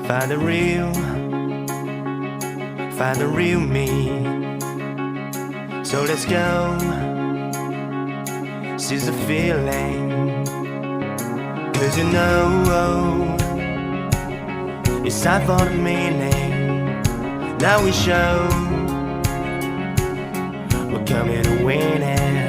Find the real me. So let's go, seize the feeling. 'Cause you know, it's time for the meaning. Now we show we're coming to win it.